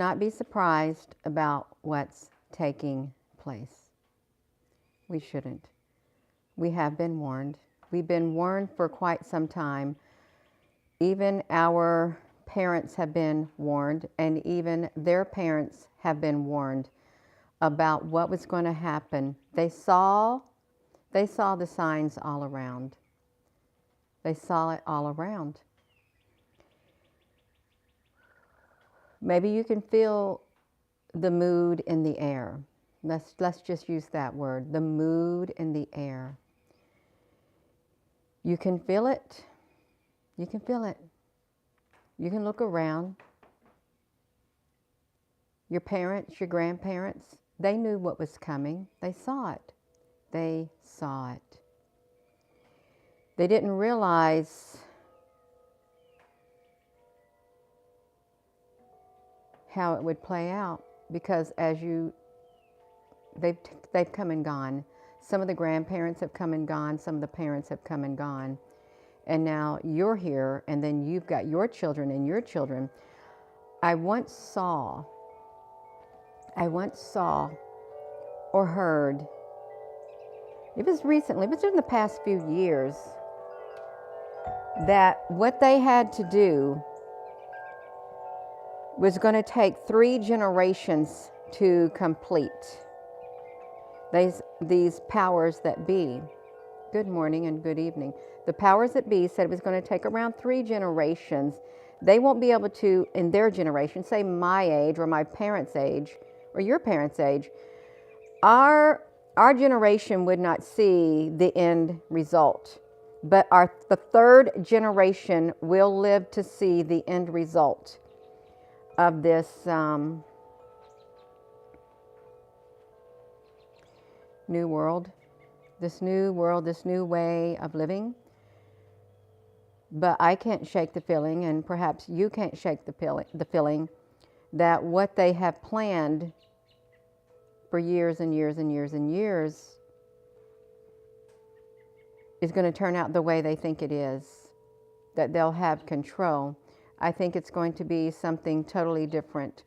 not be surprised about what's taking place. We shouldn't. We have been warned. We've been warned for quite some time. Even our parents have been warned, and even their parents have been warned about what was going to happen. They saw the signs all around. They saw it all around. Maybe you can feel the mood in the air. Let's just use that word, the mood in the air. You can feel it. You can feel it. You can look around. Your parents, your grandparents, they knew what was coming. They saw it. They saw it. They didn't realize how it would play out, because they've come and gone. Some of the grandparents have come and gone. Some of the parents have come and gone. And now you're here, and then you've got your children and your children. I once saw or heard, it was recently, it was in the past few years, that what they had to do was going to take 3 generations to complete. These powers that be. Good morning and good evening. The powers that be said it was going to take around 3 generations. They won't be able to, in their generation, say my age or my parents' age or your parents' age, our generation would not see the end result. But the 3rd generation will live to see the end result of this new world, this new way of living. But I can't shake the feeling, and perhaps you can't shake the feeling that what they have planned for years and years and years and years is going to turn out the way they think it is, that they'll have control. I think it's going to be something totally different.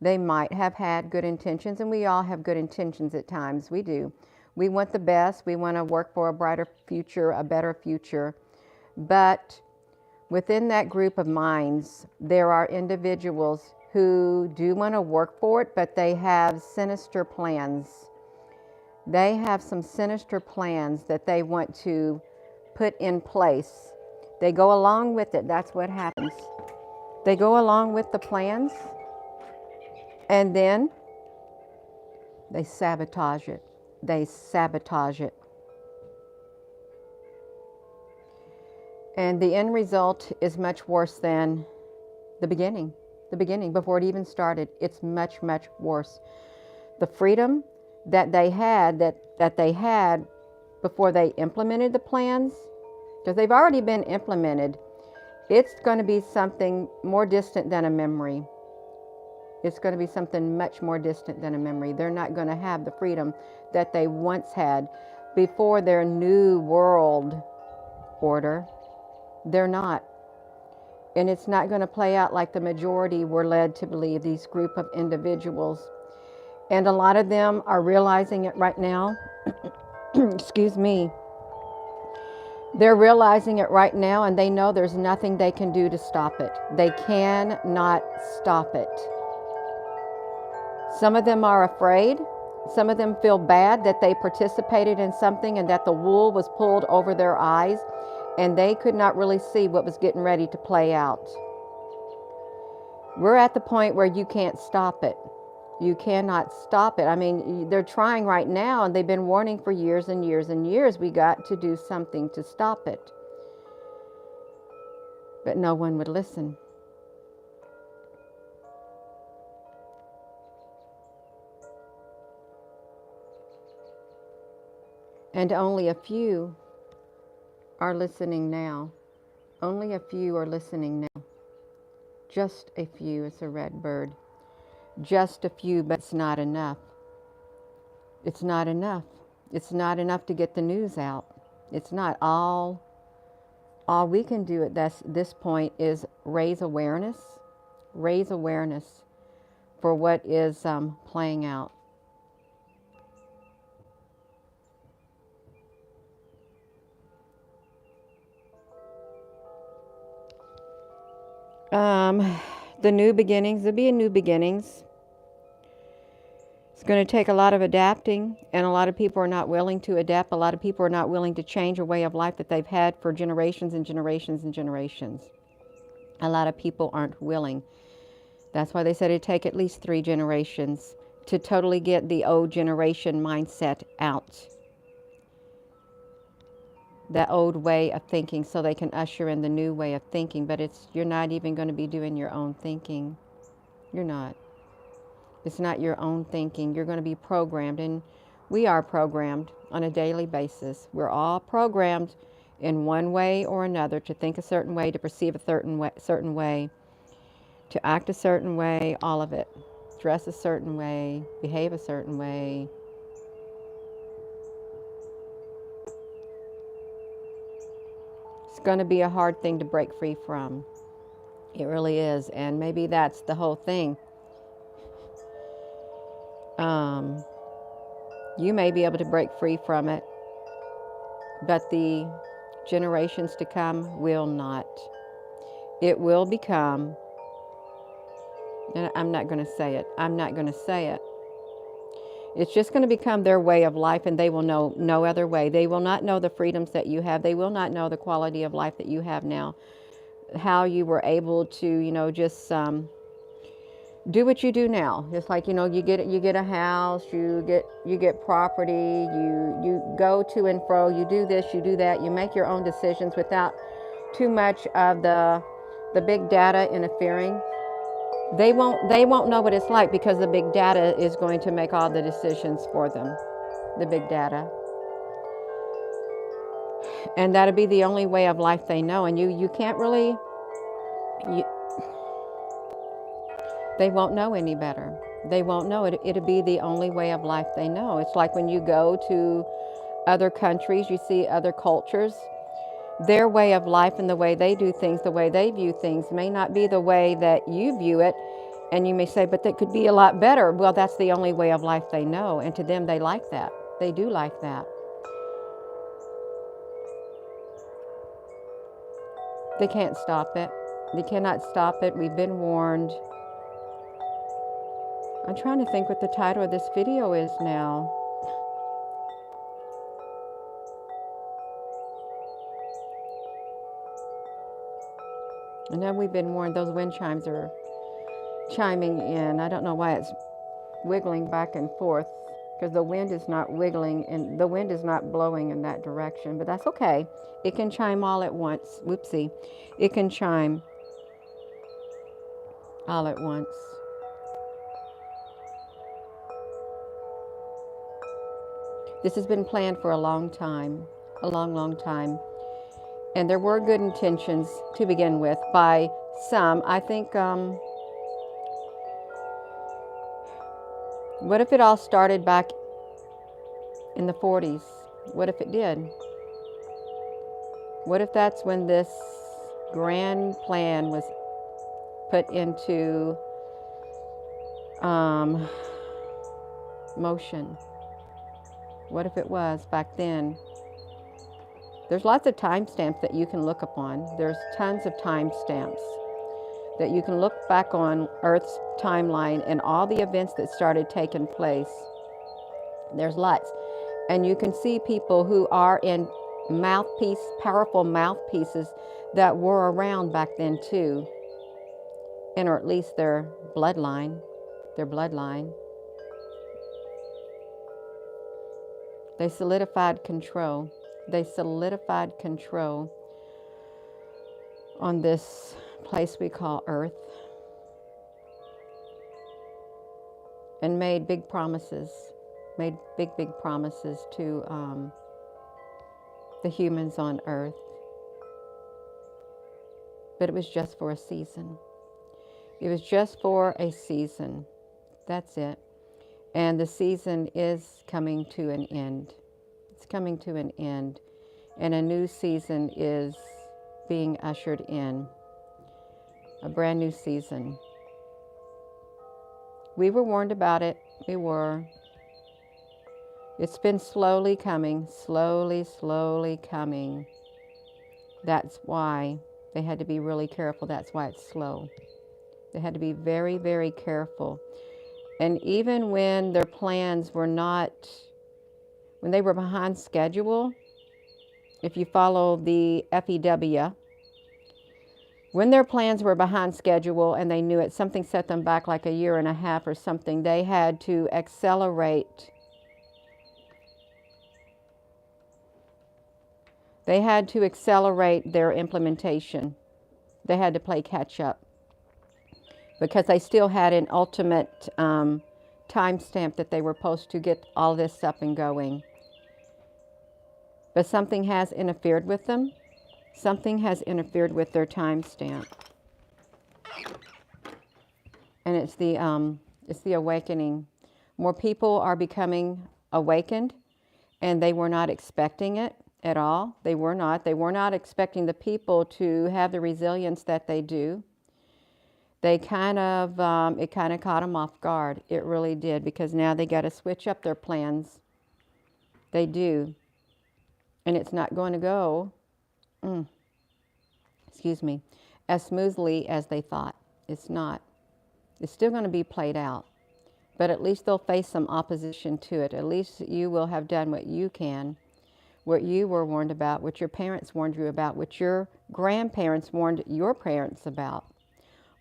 They might have had good intentions, and we all have good intentions at times. We do. We want the best. We want to work for a brighter future, a better future. But within that group of minds, there are individuals who do want to work for it, but they have sinister plans. They have some sinister plans that they want to put in place. They go along with it. That's what happens. They go along with the plans, and then they sabotage it. They sabotage it. And the end result is much worse than the beginning. The beginning, before it even started, it's much, much worse. The freedom that they had, that they had before they implemented the plans, because they've already been implemented, it's going to be something more distant than a memory. It's going to be something much more distant than a memory. They're not going to have the freedom that they once had before their new world order. They're not. And it's not going to play out like the majority were led to believe, these group of individuals. And a lot of them are realizing it right now. Excuse me. They're realizing it right now, and they know there's nothing they can do to stop it. They cannot stop it. Some of them are afraid. Some of them feel bad that they participated in something and that the wool was pulled over their eyes, and they could not really see what was getting ready to play out. We're at the point where you can't stop it. You cannot stop it. I mean, they're trying right now, and they've been warning for years and years and years. We got to do something to stop it. But no one would listen. And only a few are listening now. Only a few are listening now. Just a few. It's a red bird. Just a few, but it's not enough. It's not enough. It's not enough to get the news out. It's not. All we can do at this point is raise awareness for what is playing out. The new beginnings, there'll be a new beginnings. It's going to take a lot of adapting, and a lot of people are not willing to adapt. A lot of people are not willing to change a way of life that they've had for generations and generations and generations. A lot of people aren't willing. That's why they said it'd take at least 3 generations to totally get the old generation mindset out. That old way of thinking, so they can usher in the new way of thinking. But you're not even going to be doing your own thinking. You're not. It's not your own thinking. You're going to be programmed, and we are programmed on a daily basis. We're all programmed in one way or another to think a certain way, to perceive a certain way, to act a certain way, all of it. Dress a certain way, behave a certain way. It's going to be a hard thing to break free from. It really is, and maybe that's the whole thing. You may be able to break free from it, but the generations to come will not. It will become, and I'm not going to say it. I'm not going to say it. It's just going to become their way of life, and they will know no other way. They will not know the freedoms that you have. They will not know the quality of life that you have now. How you were able to, just do what you do now. Just like, you get a house, you get property, you go to and fro, you do this, you do that, you make your own decisions without too much of the big data interfering. They won't know what it's like, because the big data is going to make all the decisions for them. The big data. And that'll be the only way of life they know. And you can't really, they won't know any better. They won't know it. It'll be the only way of life they know. It's like when you go to other countries, you see other cultures. Their way of life and the way they do things, the way they view things, may not be the way that you view it. And you may say, but that could be a lot better. Well, that's the only way of life they know. And to them, they like that. They do like that. They can't stop it. They cannot stop it. We've been warned. I'm trying to think what the title of this video is now. I know we've been warned. Those wind chimes are chiming in. I don't know why it's wiggling back and forth, because the wind is not wiggling and the wind is not blowing in that direction, but that's okay. It can chime all at once. Whoopsie. It can chime all at once. This has been planned for a long time, a long, long time. And there were good intentions to begin with by some. I think, what if it all started back in the 40s? What if it did? What if that's when this grand plan was put into motion? What if it was back then? There's lots of timestamps that you can look upon. There's tons of timestamps that you can look back on Earth's timeline and all the events that started taking place. There's lots. And you can see people who are in powerful mouthpieces that were around back then too. And or at least their bloodline. They solidified control. They solidified control on this place we call Earth, and made big promises, made big promises to the humans on Earth. But it was just for a season. It was just for a season. That's it. And the season is coming to an end. It's coming to an end. And a new season is being ushered in. A brand new season. We were warned about it. We were. It's been slowly coming, slowly coming. That's why they had to be really careful. That's why it's slow. They had to be very, very careful. And even when their plans were not, when they were behind schedule, if you follow the FEW, when their plans were behind schedule and they knew it, something set them back like a year and a half or something, they had to accelerate. They had to accelerate their implementation. They had to play catch up because they still had an ultimate timestamp that they were supposed to get all this up and going. But something has interfered with them. Something has interfered with their timestamp. And it's the awakening. More people are becoming awakened, and they were not expecting it at all. They were not. They were not expecting the people to have the resilience that they do. They kind of, it kind of caught them off guard. It really did, because now they got to switch up their plans. They do. And it's not going to go, excuse me, as smoothly as they thought. It's not. It's still going to be played out. But at least they'll face some opposition to it. At least you will have done what you can, what you were warned about, what your parents warned you about, what your grandparents warned your parents about,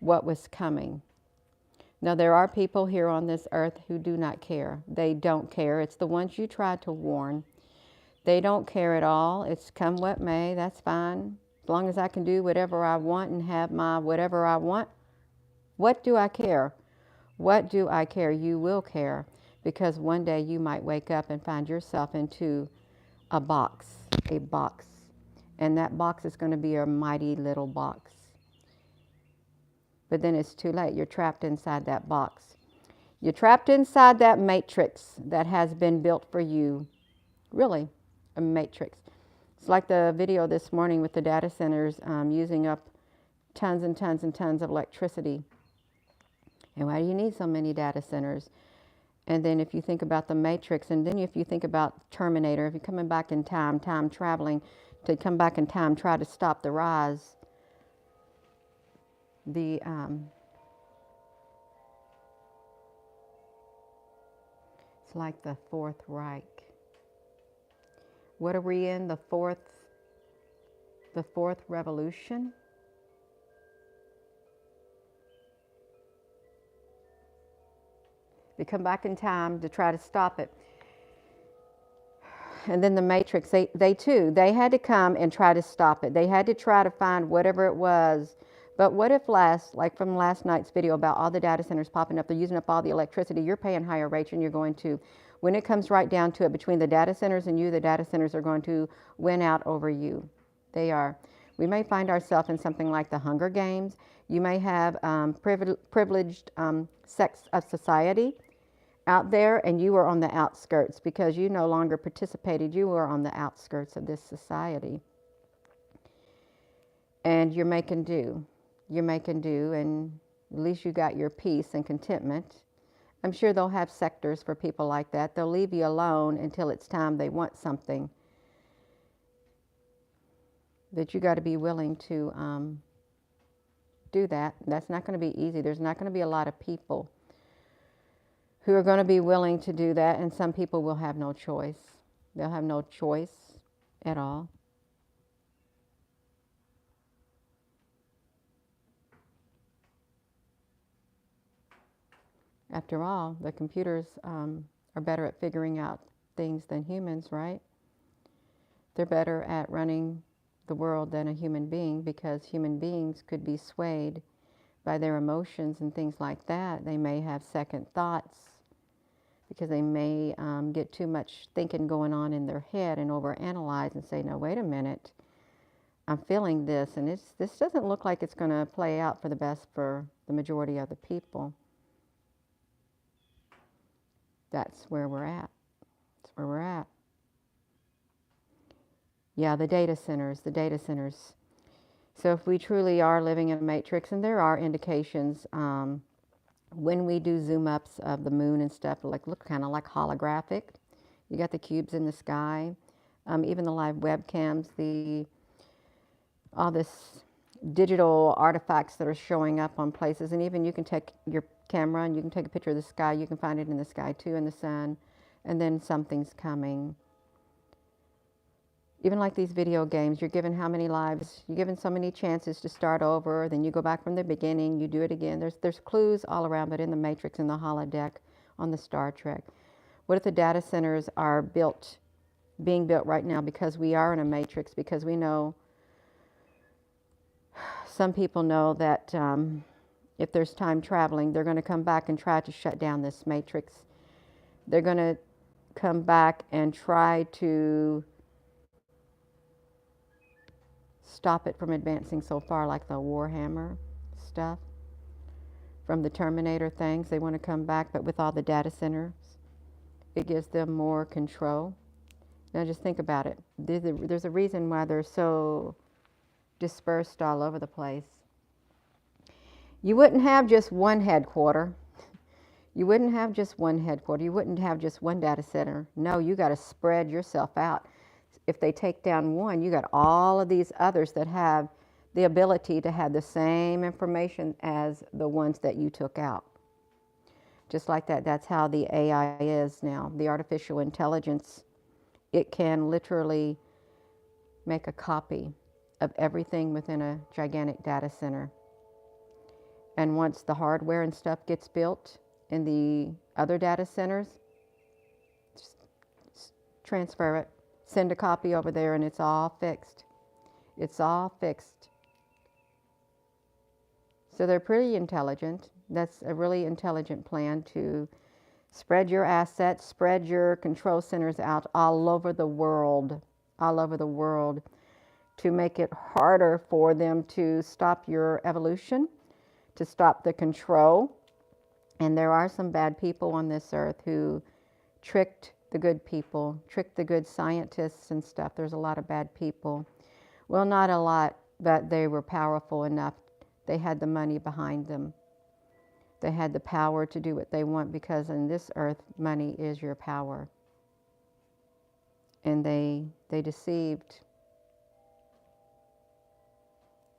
what was coming. Now, there are people here on this earth who do not care. They don't care. It's the ones you try to warn. They don't care at all. It's come what may, that's fine. As long as I can do whatever I want and have my whatever I want, what do I care? What do I care? You will care, because one day you might wake up and find yourself into a box. And that box is going to be a mighty little box. But then it's too late. You're trapped inside that box. You're trapped inside that matrix that has been built for you. Really, a matrix. It's like the video this morning with the data centers using up tons and tons and tons of electricity. And why do you need so many data centers? And then if you think about the matrix, and then if you think about Terminator, if you're coming back in time, time traveling, to come back in time, try to stop the rise, it's like the Fourth Reich. What are we in? The fourth revolution? They come back in time to try to stop it. And then the Matrix, they had to come and try to stop it. They had to try to find whatever it was. But what if like from last night's video about all the data centers popping up, they're using up all the electricity, you're paying higher rates and you're going to, when it comes right down to it, between the data centers and you, the data centers are going to win out over you. They are. We may find ourselves in something like the Hunger Games. You may have privileged sects of society out there, and you are on the outskirts because you no longer participated. You were on the outskirts of this society. And you're making do. You're making do, and at least you got your peace and contentment. I'm sure they'll have sectors for people like that. They'll leave you alone until it's time they want something. But you got to be willing to do that. That's not going to be easy. There's not going to be a lot of people who are going to be willing to do that, and some people will have no choice. They'll have no choice at all. After all, the computers are better at figuring out things than humans, right? They're better at running the world than a human being, because human beings could be swayed by their emotions and things like that. They may have second thoughts because they may get too much thinking going on in their head and overanalyze and say, no, wait a minute, I'm feeling this, and this doesn't look like it's going to play out for the best for the majority of the people. That's where we're at. That's where we're at. Yeah, the data centers. So if we truly are living in a matrix, and there are indications when we do zoom ups of the moon and stuff, like look kind of like holographic. You got the cubes in the sky, even the live webcams, all this digital artifacts that are showing up on places, and even you can take your camera and you can take a picture of the sky. You can find it in the sky too, in the sun, and then something's coming. Even like these video games, you're given how many lives? You're given so many chances to start over. Then you go back from the beginning. You do it again. There's clues all around, but in the Matrix, in the holodeck, on the Star Trek. What if the data centers are being built right now because we are in a Matrix? Because we know, some people know that if there's time traveling, they're going to come back and try to shut down this Matrix. They're going to come back and try to stop it from advancing so far, like the Warhammer stuff from the Terminator things. They want to come back, but with all the data centers, it gives them more control. Now just think about it. There's a reason why they're so dispersed all over the place. You wouldn't have just one headquarter. You wouldn't have just one headquarter. You wouldn't have just one data center. No, you got to spread yourself out. If they take down one, you got all of these others that have the ability to have the same information as the ones that you took out. Just like that, that's how the AI is now. The artificial intelligence, it can literally make a copy of everything within a gigantic data center. And once the hardware and stuff gets built in the other data centers, just transfer it. Send a copy over there and it's all fixed. It's all fixed. So they're pretty intelligent. That's a really intelligent plan to spread your assets, spread your control centers out all over the world, to make it harder for them to stop your evolution, to stop the control. And there are some bad people on this earth who tricked the good people, tricked the good scientists and stuff. There's a lot of bad people. Well, not a lot, but they were powerful enough. They had the money behind them. They had the power to do what they want, because in this earth, money is your power. And they deceived.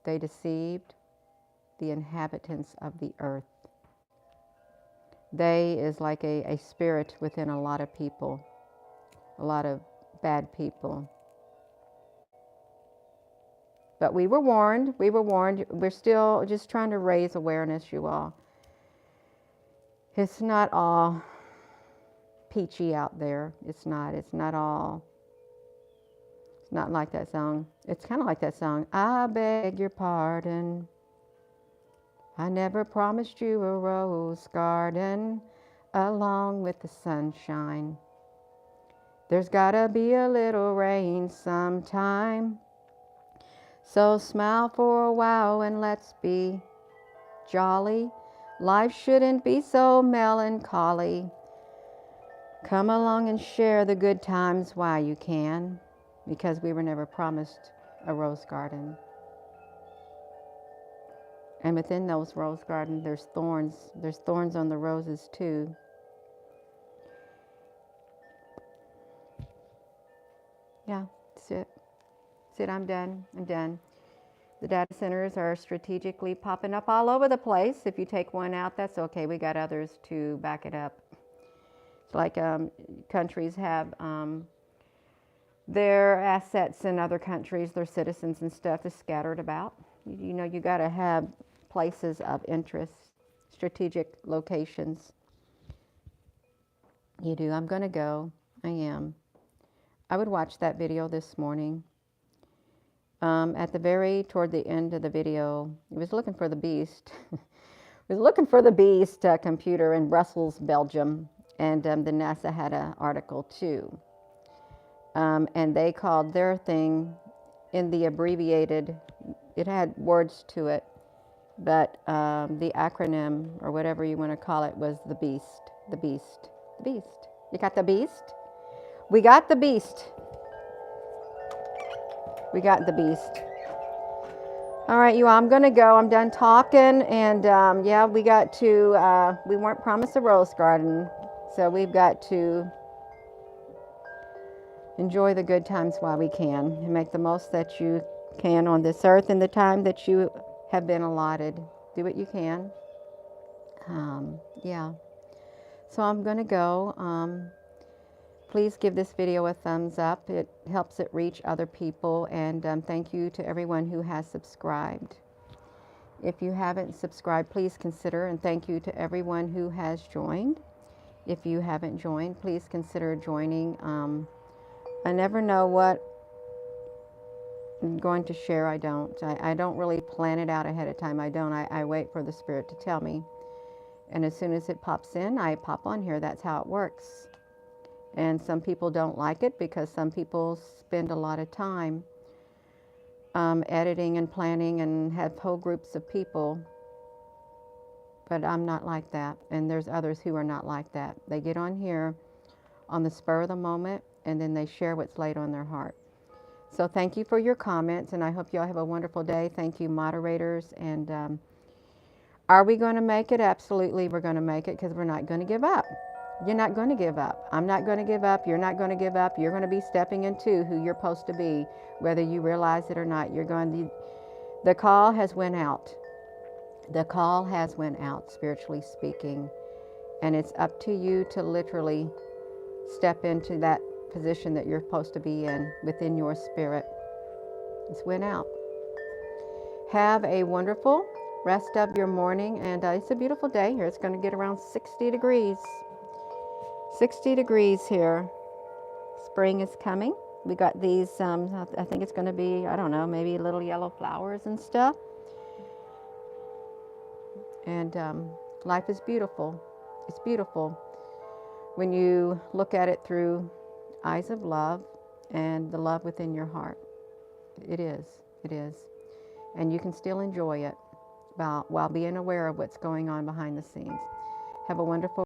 They deceived the inhabitants of the earth. They is like a spirit within a lot of people, a lot of bad people. But we were warned. We're still just trying to raise awareness, you all. It's not all peachy out there. It's not like that song. It's kind of like that song, I beg your pardon. I never promised you a rose garden along with the sunshine. There's gotta be a little rain sometime. So smile for a while and let's be jolly. Life shouldn't be so melancholy. Come along and share the good times while you can, because we were never promised a rose garden. And within those rose gardens, there's thorns. There's thorns on the roses too. Yeah, that's it. That's it, I'm done. The data centers are strategically popping up all over the place. If you take one out, that's okay. We got others to back it up. It's like countries have their assets in other countries, their citizens and stuff is scattered about. You know, you got to have places of interest, strategic locations. You do. I'm going to go. I am. I would watch that video this morning. Toward the end of the video, it was looking for the beast. It was looking for the beast computer in Brussels, Belgium. And the NASA had an article too. And they called their thing in the abbreviated, it had words to it, but the acronym, or whatever you want to call it, was the beast. The beast. The beast. You got the beast? We got the beast. We got the beast. All right, you all, I'm going to go. I'm done talking. And yeah, we got to, we weren't promised a rose garden. So we've got to enjoy the good times while we can and make the most that you can on this earth in the time that you have been allotted. Do what you can. Yeah. So I'm going to go. Please give this video a thumbs up. It helps it reach other people. And thank you to everyone who has subscribed. If you haven't subscribed, please consider, and thank you to everyone who has joined. If you haven't joined, please consider joining. I never know what I'm going to share. I don't really plan it out ahead of time. I wait for the Spirit to tell me. And as soon as it pops in, I pop on here. That's how it works. And some people don't like it because some people spend a lot of time editing and planning and have whole groups of people. But I'm not like that. And there's others who are not like that. They get on here on the spur of the moment and then they share what's laid on their heart. So thank you for your comments, and I hope you all have a wonderful day. Thank you, moderators. And are we going to make it? Absolutely, we're going to make it, because we're not going to give up. You're not going to give up. I'm not going to give up. You're not going to give up. You're going to be stepping into who you're supposed to be, whether you realize it or not. You're going to. The call has went out. The call has went out, spiritually speaking, and it's up to you to literally step into that position that you're supposed to be in within your spirit. It's went out. Have a wonderful rest of your morning, and it's a beautiful day here. It's going to get around 60 degrees. 60 degrees here. Spring is coming. We got these, I think it's going to be, I don't know, maybe little yellow flowers and stuff. And life is beautiful. It's beautiful when you look at it through eyes of love and the love within your heart. It is. It is. And you can still enjoy it while being aware of what's going on behind the scenes. Have a wonderful